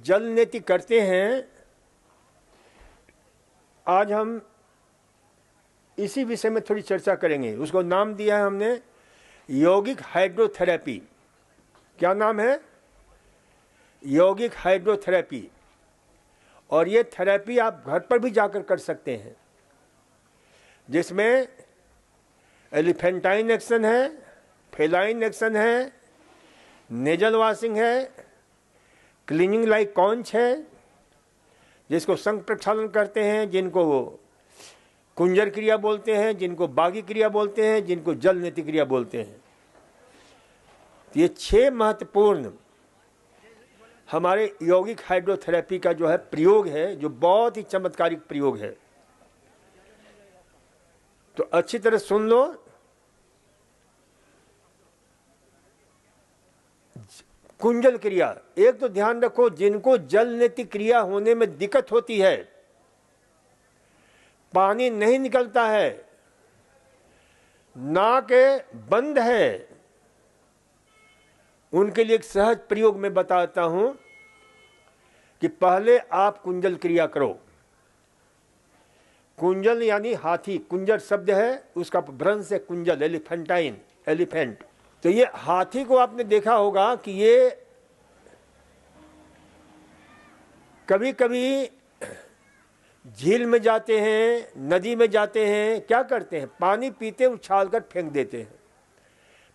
जल नेति करते हैं, आज हम इसी विषय में थोड़ी चर्चा करेंगे। उसको नाम दिया है हमने यौगिक हाइड्रोथेरेपी। क्या नाम है? यौगिक हाइड्रोथेरेपी। और ये थेरेपी आप घर पर भी जाकर कर सकते हैं, जिसमें एलिफेंटाइन एक्शन है, फेलाइन एक्शन है, नेजल वॉशिंग है, क्लीनिंग लाइक कॉन्च है, जिसको संघ प्रक्षालन करते हैं, जिनको वो कुंजर क्रिया बोलते हैं, जिनको बागी क्रिया बोलते हैं, जिनको जल नेति क्रिया बोलते हैं। तो ये 6 महत्वपूर्ण हमारे यौगिक हाइड्रोथेरेपी का जो है प्रयोग है, जो बहुत ही चमत्कारिक प्रयोग है। तो अच्छी तरह सुन लो। कुंजल क्रिया, एक तो ध्यान रखो, जिनको जल नेति क्रिया होने में दिक्कत होती है, पानी नहीं निकलता है, नाक बंद है, उनके लिए एक सहज प्रयोग में बताता हूं कि पहले आप कुंजल क्रिया करो। कुंजल यानी हाथी, कुंजर शब्द है, उसका भ्रंश है कुंजल, एलिफेंटाइन, एलिफेंट। तो ये हाथी को आपने देखा होगा कि ये कभी कभी झील में जाते हैं, नदी में जाते हैं, क्या करते हैं? पानी पीते उछाल कर फेंक देते हैं।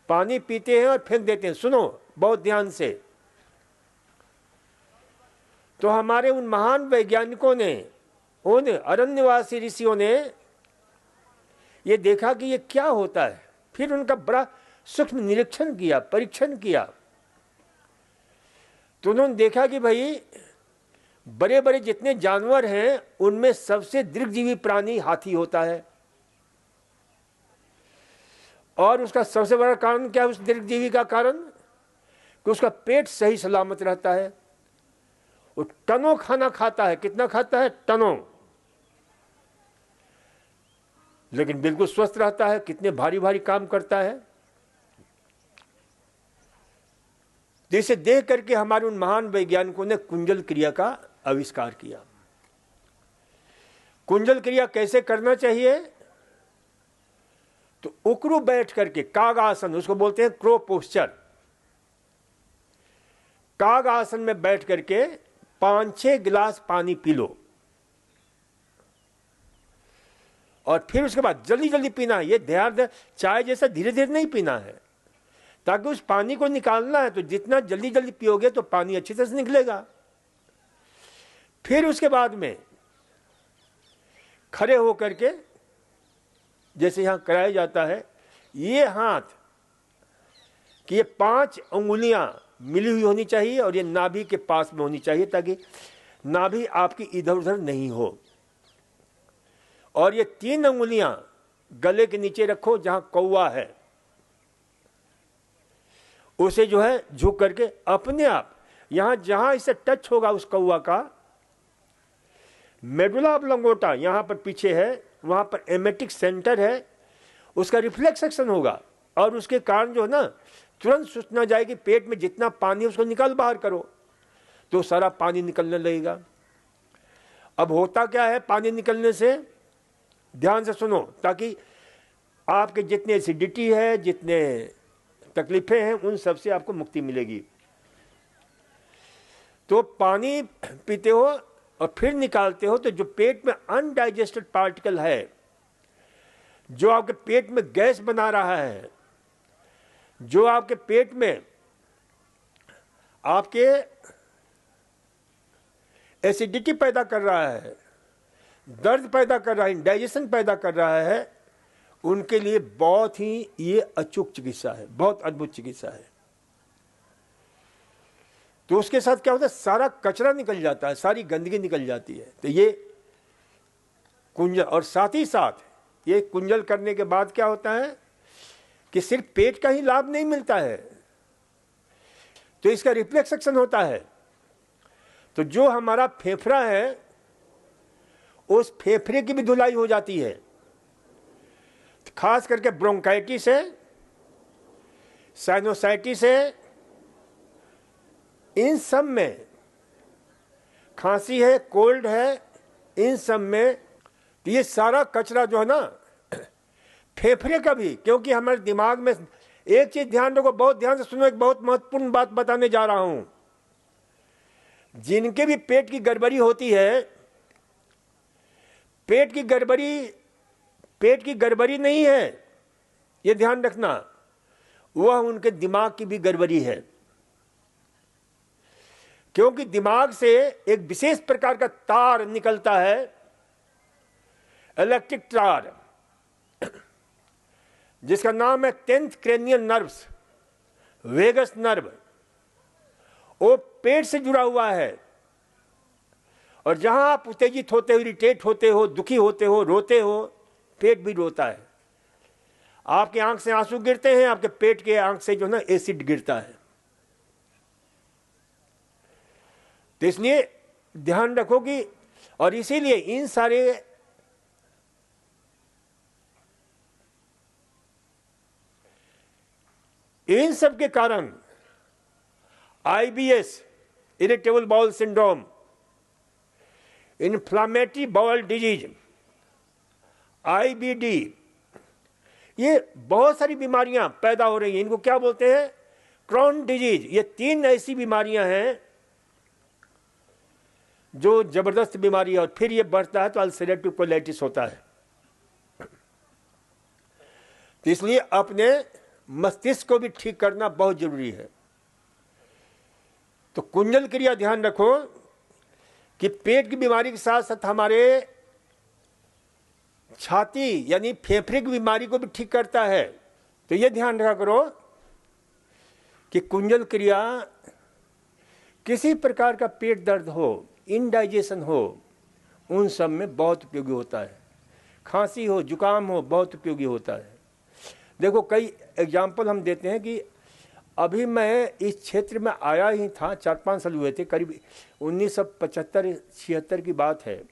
पानी पीते हैं और फेंक देते हैं। सुनो बहुत ध्यान से। तो हमारे उन महान वैज्ञानिकों ने, उन अरण्यवासी ऋषियों ने ये देखा कि ये क्या होता है। फिर उनका बड़ा सूक्ष्म निरीक्षण किया, परीक्षण किया। तो उन्होंने देखा कि भाई बड़े बड़े जितने जानवर हैं, उनमें सबसे दीर्घजीवी प्राणी हाथी होता है। और उसका सबसे बड़ा कारण क्या है उस दीर्घजीवी का कारण? कि उसका पेट सही सलामत रहता है। वो टनों खाना खाता है। कितना खाता है? टनों। लेकिन बिल्कुल स्वस्थ रहता है। कितने भारी भारी काम करता है। जिसे देख करके हमारे उन महान वैज्ञानिकों ने कुंजल क्रिया का आविष्कार किया। कुंजल क्रिया कैसे करना चाहिए? तो उकड़ू बैठ करके, काग आसन, उसको बोलते हैं क्रो पोस्चर। काग आसन में बैठ करके 5-6 गिलास पानी पी लो। और फिर उसके बाद जल्दी जल्दी पीना है। ये ध्यान दे, चाय जैसा धीरे धीरे नहीं पीना है, ताकि उस पानी को निकालना है। तो जितना जल्दी जल्दी पियोगे तो पानी अच्छी तरह से निकलेगा। फिर उसके बाद में खड़े होकर के, जैसे यहां कराया जाता है, ये हाथ कि ये 5 अंगुलियां मिली हुई होनी चाहिए और ये नाभि के पास में होनी चाहिए, ताकि नाभि आपकी इधर उधर नहीं हो। और ये 3 अंगुलियां गले के नीचे रखो, जहां कौवा है उसे जो है झुक करके अपने आप, यहां जहां इसे टच होगा उस कौवा का, मेडुला ऑब्लोंगेटा यहां पर पीछे है, वहां पर एमेटिक सेंटर है, उसका रिफ्लेक्स एक्शन होगा। और उसके कारण जो है ना, तुरंत सूचना जाएगी पेट में जितना पानी है उसको निकाल बाहर करो, तो सारा पानी निकलने लगेगा। अब होता क्या है पानी निकलने से? ध्यान से सुनो, ताकि आपके जितने एसिडिटी है, जितने तकलीफें हैं, उन सब से आपको मुक्ति मिलेगी। तो पानी पीते हो और फिर निकालते हो, तो जो पेट में अनडाइजेस्टेड पार्टिकल है, जो आपके पेट में गैस बना रहा है, जो आपके पेट में आपके एसिडिटी पैदा कर रहा है, दर्द पैदा कर रहा है, इंडाइजेशन पैदा कर रहा है, उनके लिए बहुत ही ये अचूक चिकित्सा है, बहुत अद्भुत चिकित्सा है। तो उसके साथ क्या होता है? सारा कचरा निकल जाता है, सारी गंदगी निकल जाती है। तो ये कुंजल, और साथ ही साथ ये कुंजल करने के बाद क्या होता है कि सिर्फ पेट का ही लाभ नहीं मिलता है, तो इसका रिफ्लेक्स एक्शन होता है। तो जो हमारा फेफड़ा है, उस फेफड़े की भी धुलाई हो जाती है। खास करके ब्रोंकाइटिस है, साइनोसाइटिस है, इन सब में खांसी है, कोल्ड है, इन सब में तो ये सारा कचरा जो है ना फेफड़े का भी, क्योंकि हमारे दिमाग में एक चीज ध्यान रखो, बहुत ध्यान से सुनो, एक बहुत महत्वपूर्ण बात बताने जा रहा हूं। जिनके भी पेट की गड़बड़ी होती है, पेट की गड़बड़ी नहीं है, ये ध्यान रखना, वह उनके दिमाग की भी गड़बड़ी है। क्योंकि दिमाग से एक विशेष प्रकार का तार निकलता है, इलेक्ट्रिक तार, जिसका नाम है 10th cranial nerves, vagus nerve. वो पेट से जुड़ा हुआ है, और जहां आप उत्तेजित होते हो, इरिटेट होते हो, दुखी होते हो, रोते हो, पेट भी रोता है। आपके आंख से आंसू गिरते हैं, आपके पेट के आंख से जो ना एसिड गिरता है। तो इसलिए ध्यान रखो कि, और इसीलिए इन सब के कारण IBS, irritable bowel syndrome, inflammatory bowel disease, IBD, ये बहुत सारी बीमारियां पैदा हो रही हैं। इनको क्या बोलते हैं? Crohn disease. ये 3 ऐसी बीमारियां हैं जो जबरदस्त बीमारी है, और फिर ये बढ़ता है तो अल्सरेटिव कोलाइटिस होता है। तो इसलिए अपने मस्तिष्क को भी ठीक करना बहुत जरूरी है। तो कुंजल क्रिया ध्यान रखो कि पेट की बीमारी के साथ साथ हमारे छाती यानी फेफड़े की बीमारी को भी ठीक करता है। तो ये ध्यान रखा करो कि कुंजल क्रिया, किसी प्रकार का पेट दर्द हो, इनडाइजेशन हो, उन सब में बहुत उपयोगी होता है। खांसी हो, जुकाम हो, बहुत उपयोगी होता है। देखो, कई एग्जाम्पल हम देते हैं कि अभी मैं इस क्षेत्र में आया ही था, 4-5 साल हुए थे, करीब 1975-76 की बात है।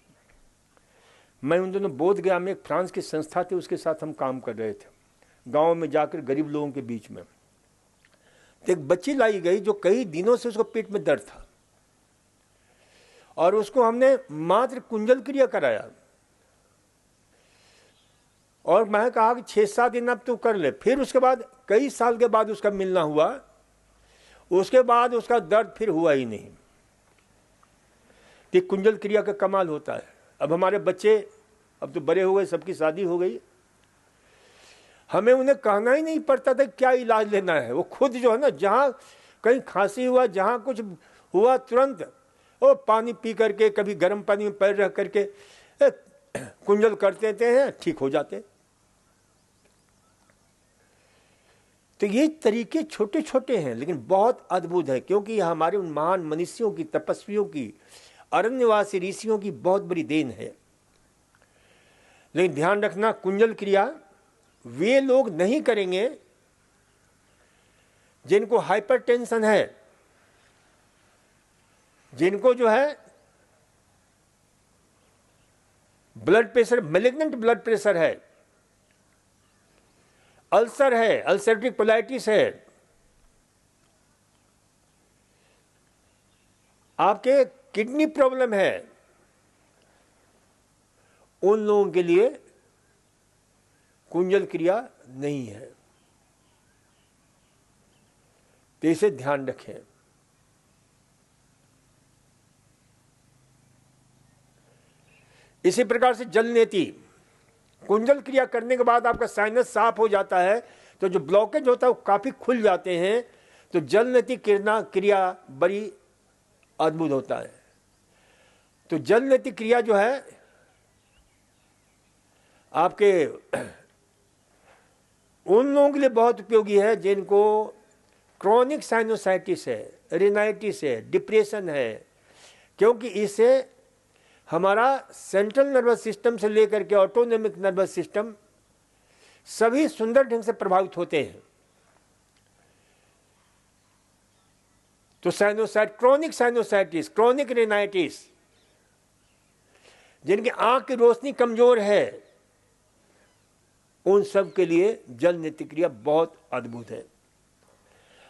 मैं उन दोनों बोधगया में एक फ्रांस की संस्था थी, उसके साथ हम काम कर रहे थे, गांव में जाकर गरीब लोगों के बीच में। तो एक बच्ची लाई गई जो कई दिनों से उसको पेट में दर्द था, और उसको हमने मात्र कुंजल क्रिया कराया, और मैं कहा कि 6-7 दिन अब तू कर ले। फिर उसके बाद कई साल के बाद उसका मिलना हुआ, उसके बाद उसका दर्द फिर हुआ ही नहीं। कि कुंजल क्रिया का कमाल होता है। अब हमारे बच्चे अब तो बड़े हो गए, सबकी शादी हो गई, हमें उन्हें कहना ही नहीं पड़ता था क्या इलाज लेना है। वो खुद जो है ना, जहाँ कहीं खांसी हुआ, जहाँ कुछ हुआ, तुरंत वो पानी पी करके, कभी गर्म पानी में पैर रख करके कुंजल करते हैं, ठीक हो जाते। तो ये तरीके छोटे छोटे हैं लेकिन बहुत अद्भुत है, क्योंकि यह हमारे उन महान मनुष्यों की, तपस्वियों की, अरण्यवासी ऋषियों की बहुत बड़ी देन है। लेकिन ध्यान रखना, कुंजल क्रिया वे लोग नहीं करेंगे जिनको हाइपरटेंशन है, जिनको जो है blood pressure, malignant blood pressure है, अल्सर है, अल्सरेटिव कोलाइटिस है, आपके किडनी प्रॉब्लम है, उन लोगों के लिए कुंजल क्रिया नहीं है। तो इसे ध्यान रखें। इसी प्रकार से जल नेति, कुंजल क्रिया करने के बाद आपका साइनस साफ हो जाता है, तो जो ब्लॉकेज होता है वो काफी खुल जाते हैं। तो जल नेति क्रिया बड़ी अद्भुत होता है। तो जल नेति क्रिया जो है आपके उन लोगों के लिए बहुत उपयोगी है जिनको क्रोनिक साइनोसाइटिस है, रिनाइटिस है, डिप्रेशन है, क्योंकि इससे हमारा सेंट्रल नर्वस सिस्टम से लेकर के ऑटोनॉमिक नर्वस सिस्टम सभी सुंदर ढंग से प्रभावित होते हैं। तो क्रोनिक साइनोसाइटिस, क्रोनिक रिनाइटिस, जिनकी आंख की रोशनी कमजोर है, उन सब के लिए जल नेति क्रिया बहुत अद्भुत है।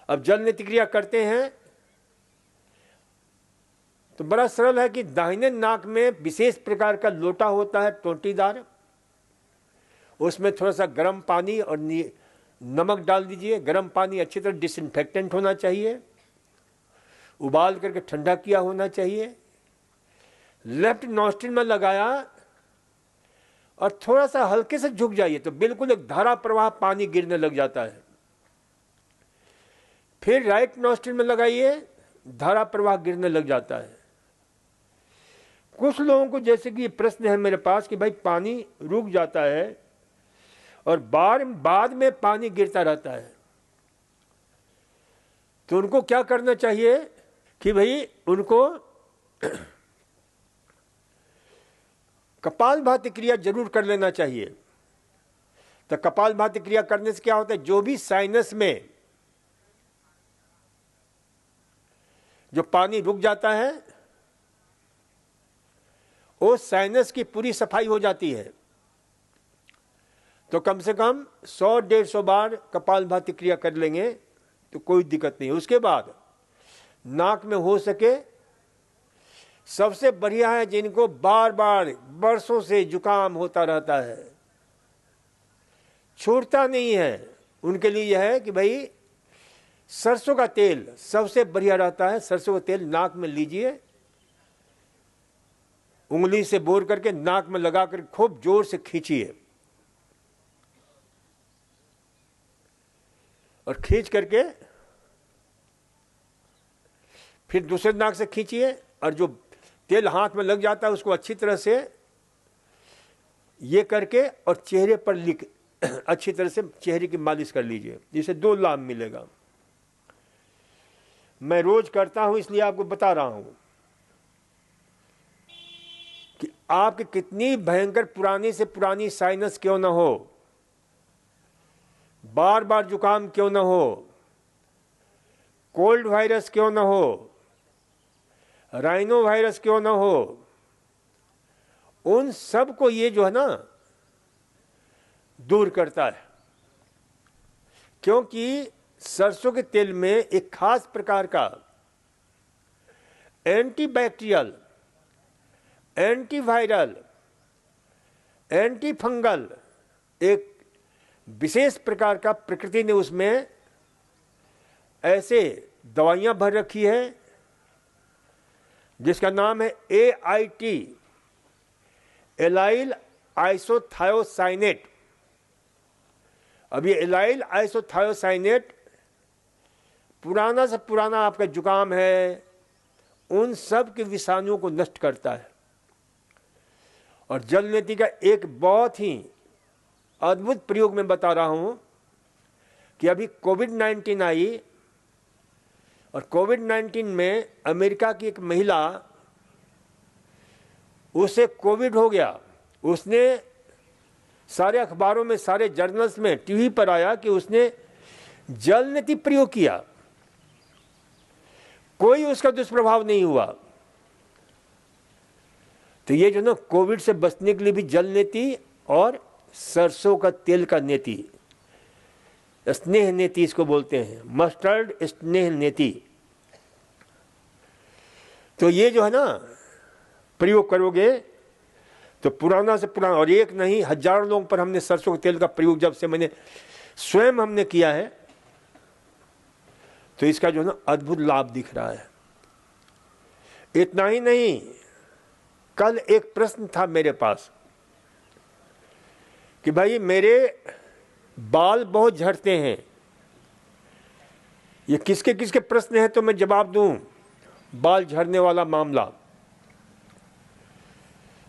अब जल नेति क्रिया करते हैं तो बड़ा सरल है कि दाहिने नाक में विशेष प्रकार का लोटा होता है टोंटीदार, उसमें थोड़ा सा गर्म पानी और नमक डाल दीजिए। गर्म पानी अच्छी तरह डिसइंफेक्टेंट होना चाहिए, उबाल करके ठंडा किया होना चाहिए। लेफ्ट नॉस्ट्रिल में लगाया और थोड़ा सा हल्के से झुक जाइए तो बिल्कुल एक धारा प्रवाह पानी गिरने लग जाता है। फिर राइट नॉस्ट्रिल में लगाइए, धारा प्रवाह गिरने लग जाता है। कुछ लोगों को जैसे कि ये प्रश्न है मेरे पास कि भाई पानी रुक जाता है और बाद में पानी गिरता रहता है, तो उनको क्या करना चाहिए कि भाई उनको कपालभाति क्रिया जरूर कर लेना चाहिए। तो कपालभाति क्रिया करने से क्या होता है, जो भी साइनस में जो पानी रुक जाता है वो साइनस की पूरी सफाई हो जाती है। तो कम से कम 100-150 बार कपालभाति क्रिया कर लेंगे तो कोई दिक्कत नहीं। उसके बाद नाक में हो सके, सबसे बढ़िया है जिनको बार बार बरसों से जुकाम होता रहता है, छूटता नहीं है, उनके लिए यह है कि भाई सरसों का तेल सबसे बढ़िया रहता है। सरसों का तेल नाक में लीजिए, उंगली से बोर करके नाक में लगाकर खूब जोर से खींचिए और खींच करके फिर दूसरे नाक से खींचिए और जो तेल हाथ में लग जाता है उसको अच्छी तरह से ये करके और चेहरे पर अच्छी तरह से चेहरे की मालिश कर लीजिए, जिससे 2 लाभ मिलेगा। मैं रोज करता हूं इसलिए आपको बता रहा हूं कि आपकी कितनी भयंकर पुरानी से पुरानी साइनस क्यों ना हो, बार बार जुकाम क्यों ना हो, कोल्ड वायरस क्यों ना हो, राइनो वायरस क्यों ना हो, उन सब को ये जो है ना दूर करता है। क्योंकि सरसों के तेल में एक खास प्रकार का एंटीबैक्टीरियल, एंटीवायरल, एंटी फंगल एक विशेष प्रकार का प्रकृति ने उसमें ऐसे दवाइयां भर रखी है जिसका नाम है AIT, एलाइल आइसोथायोसाइनेट। अब ये एलाइल आइसोथायोसाइनेट पुराना से पुराना आपका जुकाम है उन सब के विषाणुओं को नष्ट करता है। और जल नीति का एक बहुत ही अद्भुत प्रयोग मैं बता रहा हूं कि अभी कोविड-19 आई और कोविड-19 में अमेरिका की एक महिला, उसे कोविड हो गया, उसने सारे अखबारों में, सारे जर्नल्स में, टीवी पर आया कि उसने जल नीति प्रयोग किया, कोई उसका दुष्प्रभाव नहीं हुआ। तो ये जो ना कोविड से बचने के लिए भी जल नीति और सरसों का तेल का नीति, स्नेह नीति इसको बोलते हैं, मस्टर्ड स्नेह नीति, तो ये जो है ना प्रयोग करोगे तो पुराना से पुराना, और एक नहीं हजारों लोगों पर हमने सरसों के तेल का प्रयोग जब से मैंने स्वयं हमने किया है तो इसका जो है ना अद्भुत लाभ दिख रहा है। इतना ही नहीं, कल एक प्रश्न था मेरे पास कि भाई मेरे बाल बहुत झड़ते हैं, ये किसके किसके प्रश्न है तो मैं जवाब दूं। बाल झड़ने वाला मामला,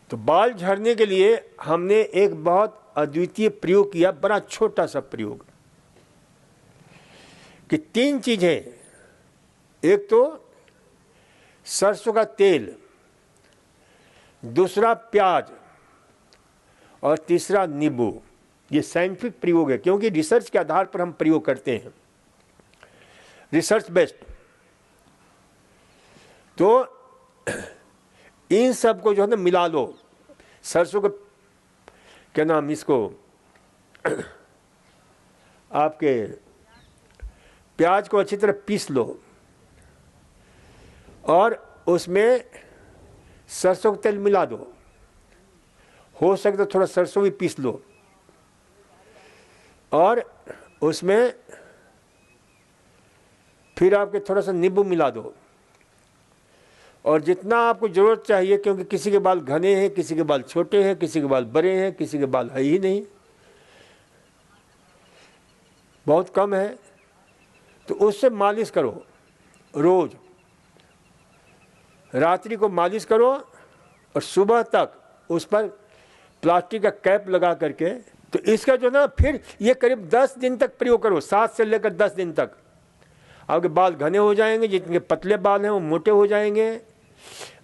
तो बाल झड़ने के लिए हमने एक बहुत अद्वितीय प्रयोग किया, बड़ा छोटा सा प्रयोग, कि 3 चीजें, एक तो सरसों का तेल, दूसरा प्याज और तीसरा नींबू। ये साइंटिफिक प्रयोग है क्योंकि रिसर्च के आधार पर हम प्रयोग करते हैं, रिसर्च बेस्ड। तो इन सब को जो है ना मिला लो, सरसों का क्या नाम, इसको आपके प्याज को अच्छी तरह पीस लो और उसमें सरसों का तेल मिला दो, हो सके तो थोड़ा सरसों भी पीस लो, और उसमें फिर आपके थोड़ा सा नींबू मिला दो, और जितना आपको ज़रूरत चाहिए, क्योंकि किसी के बाल घने हैं, किसी के बाल छोटे हैं, किसी के बाल बड़े हैं, किसी के बाल है ही नहीं, बहुत कम है, तो उससे मालिश करो रोज। रात्रि को मालिश करो और सुबह तक उस पर प्लास्टिक का कैप लगा करके, तो इसका जो ना फिर ये करीब 10 दिन तक प्रयोग करो, 7 से लेकर 10 दिन तक। आपके बाल घने हो जाएंगे, जितने पतले बाल हैं वो मोटे हो जाएंगे,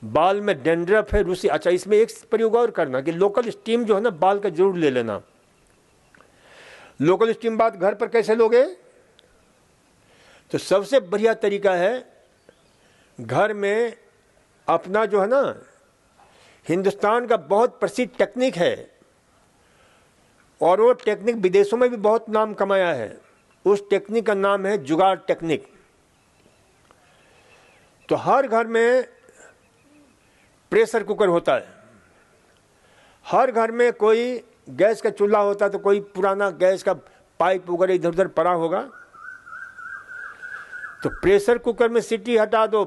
बाल में डेंड्रफ है, रूसी। अच्छा, इसमें एक प्रयोग और करना कि लोकल स्टीम जो है ना बाल का जरूर ले लेना। लोकल स्टीम बात घर पर कैसे लोगे? तो सबसे बढ़िया तरीका है, घर में अपना जो है ना, हिंदुस्तान का बहुत प्रसिद्ध टेक्निक है, और वो टेक्निक विदेशों में भी बहुत नाम कमाया है। उस टेक्निक का नाम है जुगाड़ टेक्निक। तो हर घर में प्रेशर कुकर होता है, हर घर में कोई गैस का चूल्हा होता है, तो कोई पुराना गैस का पाइप वगैरह इधर उधर पड़ा होगा। तो प्रेशर कुकर में सीटी हटा दो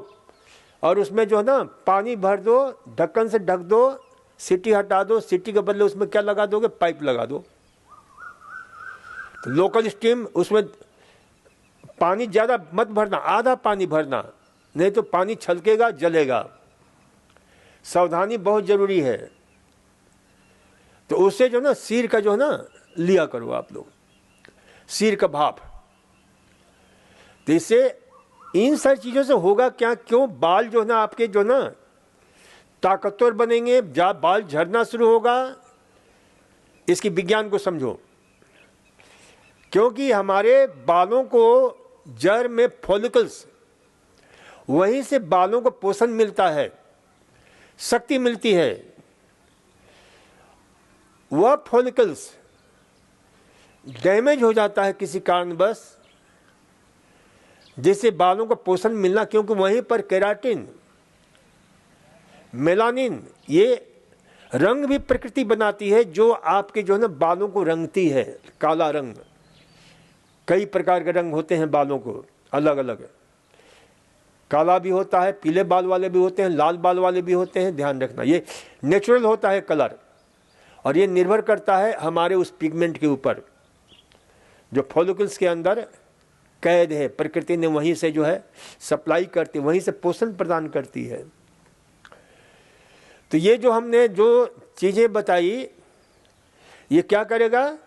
और उसमें जो है ना पानी भर दो, ढक्कन से ढक दो, सीटी हटा दो, सीटी के बदले उसमें क्या लगा दोगे? पाइप लगा दो। तो लोकल स्टीम, उसमें पानी ज़्यादा मत भरना, आधा पानी भरना, नहीं तो पानी छलकेगा, जलेगा। सावधानी बहुत ज़रूरी है। तो उससे जो ना सिर का जो है ना लिया करो आप लोग, सिर का भाप। तो इससे इन सारी चीज़ों से होगा क्या, क्यों बाल जो है ना आपके जो ना ताकतवर बनेंगे, बाल झड़ना शुरू होगा। इसकी विज्ञान को समझो, क्योंकि हमारे बालों को जड़ में फॉलिकल्स, वहीं से बालों को पोषण मिलता है, शक्ति मिलती है। वह फॉलिकल्स डैमेज हो जाता है किसी कारणवश, जिससे बालों को पोषण मिलना, क्योंकि वहीं पर केराटिन, मेलानिन, ये रंग भी प्रकृति बनाती है जो आपके जो है ना बालों को रंगती है। काला रंग, कई प्रकार के रंग होते हैं बालों को, अलग अलग। काला भी होता है, पीले बाल वाले भी होते हैं, लाल बाल वाले भी होते हैं। ध्यान रखना, ये नेचुरल होता है कलर, और ये निर्भर करता है हमारे उस पिगमेंट के ऊपर जो फॉलिकल्स के अंदर कैद है। प्रकृति ने वहीं से जो है सप्लाई करती, वहीं से पोषण प्रदान करती है। तो ये जो हमने जो चीज़ें बताई, ये क्या करेगा?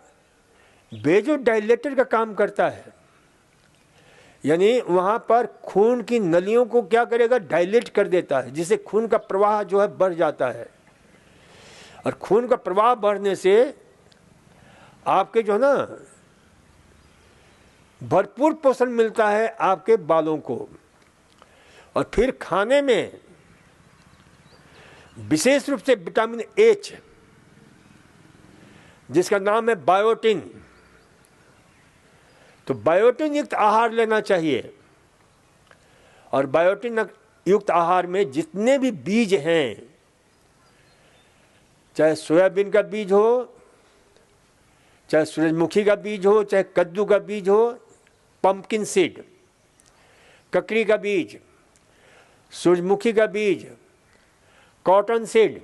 वेजोडाइलेटर का काम करता है, यानी वहाँ पर खून की नलियों को क्या करेगा? डायलेट कर देता है, जिससे खून का प्रवाह जो है बढ़ जाता है। और खून का प्रवाह बढ़ने से आपके जो है ना भरपूर पोषण मिलता है आपके बालों को। और फिर खाने में विशेष रूप से विटामिन एच, जिसका नाम है बायोटिन, तो बायोटिन युक्त आहार लेना चाहिए। और बायोटिन युक्त आहार में जितने भी बीज हैं, चाहे सोयाबीन का बीज हो, चाहे सूरजमुखी का बीज हो, चाहे कद्दू का बीज हो, पंपकिन सीड, ककड़ी का बीज, सूरजमुखी का बीज, कॉटन सीड,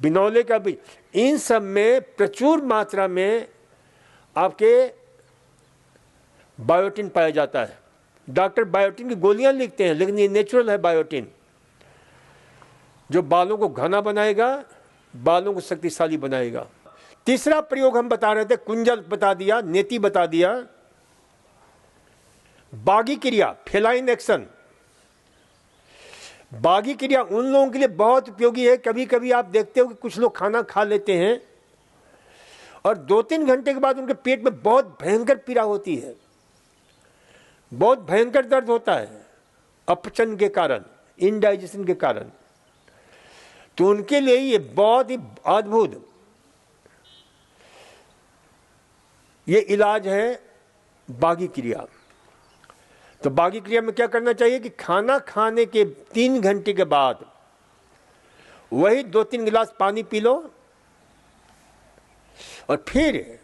बिनौले का बीज, इन सब में प्रचुर मात्रा में आपके बायोटिन पाया जाता है। डॉक्टर बायोटिन की गोलियां लिखते हैं, लेकिन ये नेचुरल है बायोटिन, जो बालों को घना बनाएगा, बालों को शक्तिशाली बनाएगा। तीसरा प्रयोग हम बता रहे थे, कुंजल बता दिया, नेति बता दिया, बागी क्रिया, फेलाइन एक्शन। बागी क्रिया उन लोगों के लिए बहुत उपयोगी है। कभी कभी आप देखते हो कि कुछ लोग खाना खा लेते हैं और 2-3 घंटे के बाद उनके पेट में बहुत भयंकर पीड़ा होती है, बहुत भयंकर दर्द होता है, अपचन के कारण, इनडाइजेशन के कारण। तो उनके लिए ये बहुत ही अद्भुत ये इलाज है, बागी क्रिया। तो बागी क्रिया में क्या करना चाहिए कि खाना खाने के 3 घंटे के बाद वही 2-3 गिलास पानी पी लो और फिर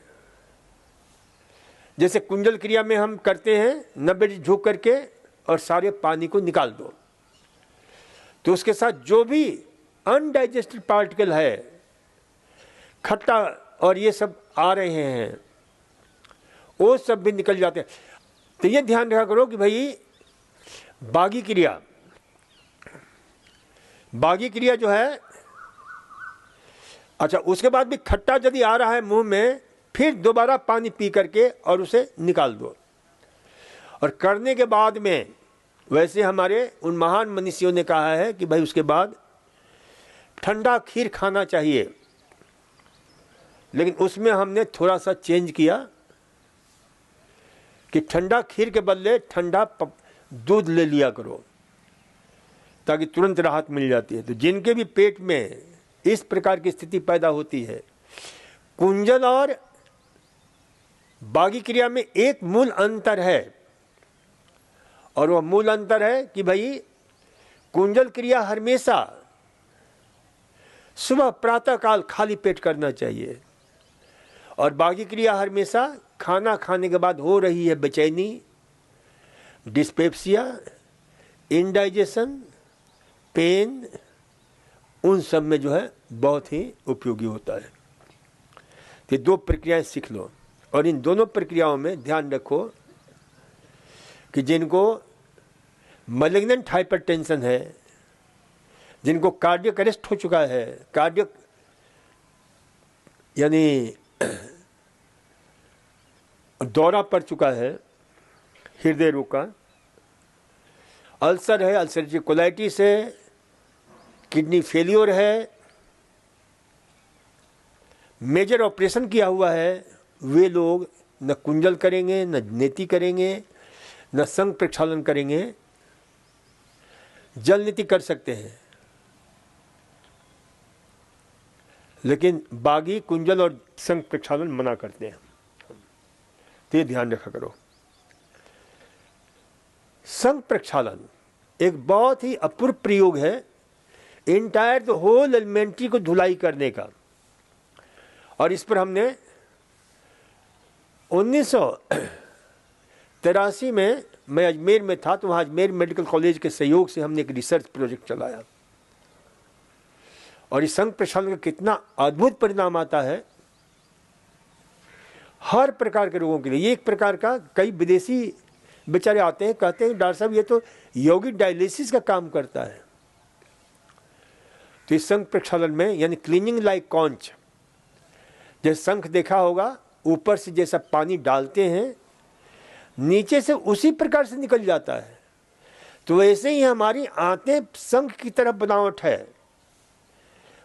जैसे कुंजल क्रिया में हम करते हैं 90 डिग्री झुक करके और सारे पानी को निकाल दो। तो उसके साथ जो भी अनडाइजेस्टेड पार्टिकल है, खट्टा और ये सब आ रहे हैं, वो सब भी निकल जाते हैं। तो ये ध्यान रखा करो कि भाई बागी क्रिया जो है, अच्छा उसके बाद भी खट्टा यदि आ रहा है मुंह में, फिर दोबारा पानी पी करके और उसे निकाल दो। और करने के बाद में वैसे हमारे उन महान मनीषियों ने कहा है कि भाई उसके बाद ठंडा खीर खाना चाहिए, लेकिन उसमें हमने थोड़ा सा चेंज किया कि ठंडा खीर के बदले ठंडा दूध ले लिया करो ताकि तुरंत राहत मिल जाती है। तो जिनके भी पेट में इस प्रकार की स्थिति पैदा होती है, कुंजल और बागी क्रिया में एक मूल अंतर है, और वह मूल अंतर है कि भाई कुंजल क्रिया हमेशा सुबह प्रातः काल खाली पेट करना चाहिए, और बागी क्रिया हमेशा खाना खाने के बाद हो रही है बेचैनी, डिस्पेप्सिया, इंडाइजेशन, पेन, उन सब में जो है बहुत ही उपयोगी होता है। तो 2 प्रक्रियाएं सीख लो, और इन दोनों प्रक्रियाओं में ध्यान रखो कि जिनको मैलिग्नेंट हाइपरटेंशन है, जिनको कार्डियक अरेस्ट हो चुका है, कार्डियक यानी दौरा पड़ चुका है, हृदय रोग का, अल्सर है, अल्सरेटिव कोलाइटिस है, किडनी फेलियर है, मेजर ऑपरेशन किया हुआ है, वे लोग न कुंजल करेंगे, न नेति करेंगे, न संघ प्रक्षालन करेंगे। जल नीति कर सकते हैं, लेकिन बागी, कुंजल और संघ प्रक्षालन मना करते हैं। तो ये ध्यान रखा करो। संघ प्रक्षालन एक बहुत ही अपूर्व प्रयोग है इंटायर द होल एलिमेंट्री को धुलाई करने का, और इस पर हमने 1983 में मैं अजमेर में था, तो वहाँ अजमेर मेडिकल कॉलेज के सहयोग से हमने एक रिसर्च प्रोजेक्ट चलाया, और इस संघ प्रक्षालन का कितना अद्भुत परिणाम आता है हर प्रकार के रोगों के लिए। ये एक प्रकार का, कई विदेशी बेचारे आते हैं, कहते हैं डॉक्टर साहब ये तो यौगिक डायलिसिस का काम करता है। तो इस संघ प्रक्षालन में यानी क्लीनिंग लाइक कॉन्च, जैसे शंख देखा होगा, ऊपर से जैसा पानी डालते हैं नीचे से उसी प्रकार से निकल जाता है। तो वैसे ही हमारी आंतें शंख की तरह बनावट है,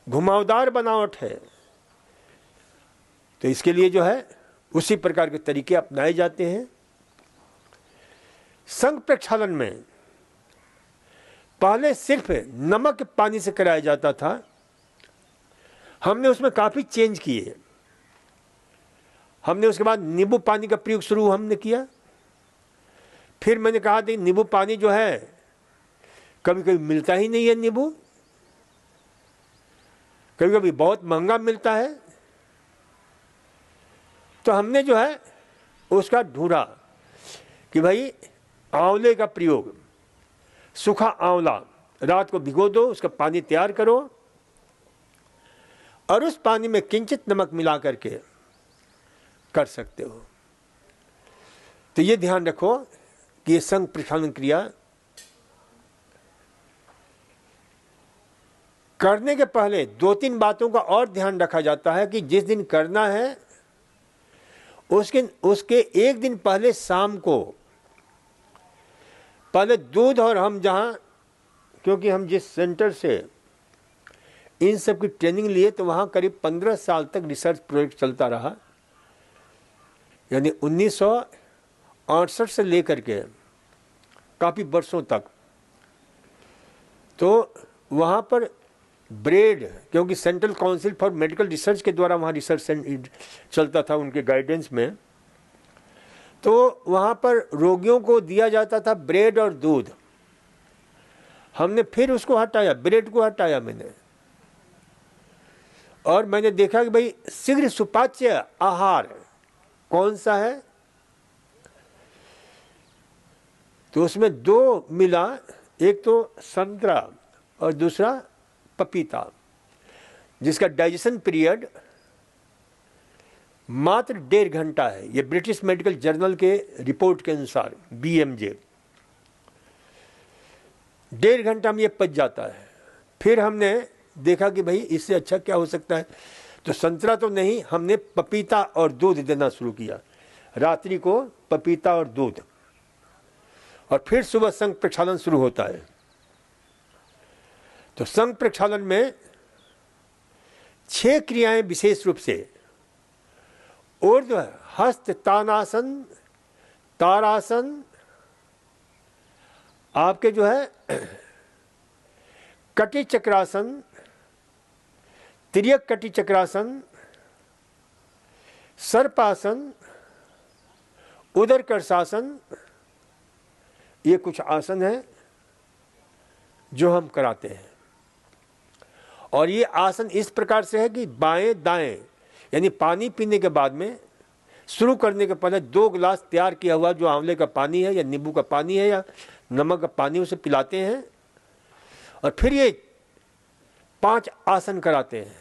घुमावदार बनावट है। तो इसके लिए जो है उसी प्रकार के तरीके अपनाए जाते हैं। संघ प्रक्षालन में पहले सिर्फ नमक के पानी से कराया जाता था, हमने उसमें काफी चेंज किए। हमने उसके बाद नींबू पानी का प्रयोग शुरू हमने किया। फिर मैंने कहा कि नींबू पानी जो है कभी कभी मिलता ही नहीं है, नींबू कभी कभी बहुत महंगा मिलता है। तो हमने जो है उसका ढूंढा कि भाई आंवले का प्रयोग, सूखा आंवला रात को भिगो दो, उसका पानी तैयार करो और उस पानी में किंचित नमक मिला करके कर सकते हो। तो ये ध्यान रखो कि ये संघ प्रक्षालन क्रिया करने के पहले 2-3 बातों का और ध्यान रखा जाता है कि जिस दिन करना है उसके एक दिन पहले शाम को पहले दूध, और हम जहाँ, क्योंकि हम जिस सेंटर से इन सब की ट्रेनिंग लिए तो वहाँ करीब 15 साल तक रिसर्च प्रोजेक्ट चलता रहा, यानी 1968 से लेकर के काफ़ी वर्षों तक। तो वहाँ पर ब्रेड, क्योंकि central council for medical research के द्वारा वहाँ रिसर्च चलता था उनके गाइडेंस में, तो वहाँ पर रोगियों को दिया जाता था ब्रेड और दूध। हमने फिर उसको हटाया, ब्रेड को हटाया मैंने, और मैंने देखा कि भाई शीघ्र सुपाच्य आहार कौन सा है, तो उसमें दो मिला, एक तो संतरा और दूसरा पपीता, जिसका डाइजेशन पीरियड मात्र 1.5 घंटा है। ये ब्रिटिश मेडिकल जर्नल के रिपोर्ट के अनुसार, BMJ, 1.5 घंटा में ये पच जाता है। फिर हमने देखा कि भाई इससे अच्छा क्या हो सकता है, तो संतरा तो नहीं, हमने पपीता और दूध देना शुरू किया। रात्रि को पपीता और दूध, और फिर सुबह संघ प्रक्षालन शुरू होता है। तो संघ प्रक्षालन में 6 क्रियाएं विशेष रूप से, ऊर्ध्व हस्त तानासन, तारासन, आपके जो है कटी चक्रासन, तिर्यक कटी चक्रासन, सर्पासन, उदर कर्षासन, ये कुछ आसन है जो हम कराते हैं। और ये आसन इस प्रकार से है कि बाएं दाएं, यानी पानी पीने के बाद में, शुरू करने के पहले 2 गिलास तैयार किया हुआ जो आंवले का पानी है या नींबू का पानी है या नमक का पानी, उसे पिलाते हैं, और फिर ये 5 आसन कराते हैं,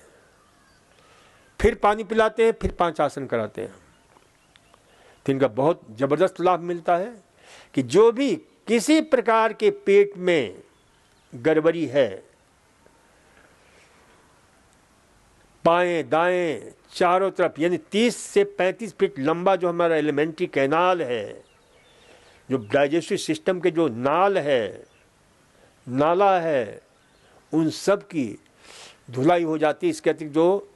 फिर पानी पिलाते हैं, फिर 5 आसन कराते हैं। तो इनका बहुत जबरदस्त लाभ मिलता है कि जो भी किसी प्रकार के पेट में गड़बड़ी है, बाएं दाएं चारों तरफ, यानी 30 से 35 फीट लंबा जो हमारा एलिमेंट्री कैनाल है, जो डाइजेस्टिव सिस्टम के जो नाला है, उन सब की धुलाई हो जाती है। इसके अतिरिक्त जो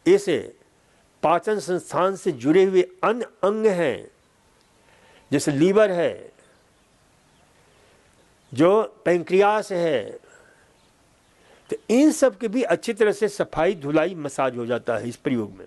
इसे पाचन संस्थान से जुड़े हुए अन्य अंग हैं, जैसे लीवर है, जो पैंक्रियास है, तो इन सब की भी अच्छी तरह से सफाई, धुलाई, मसाज हो जाता है इस प्रयोग में।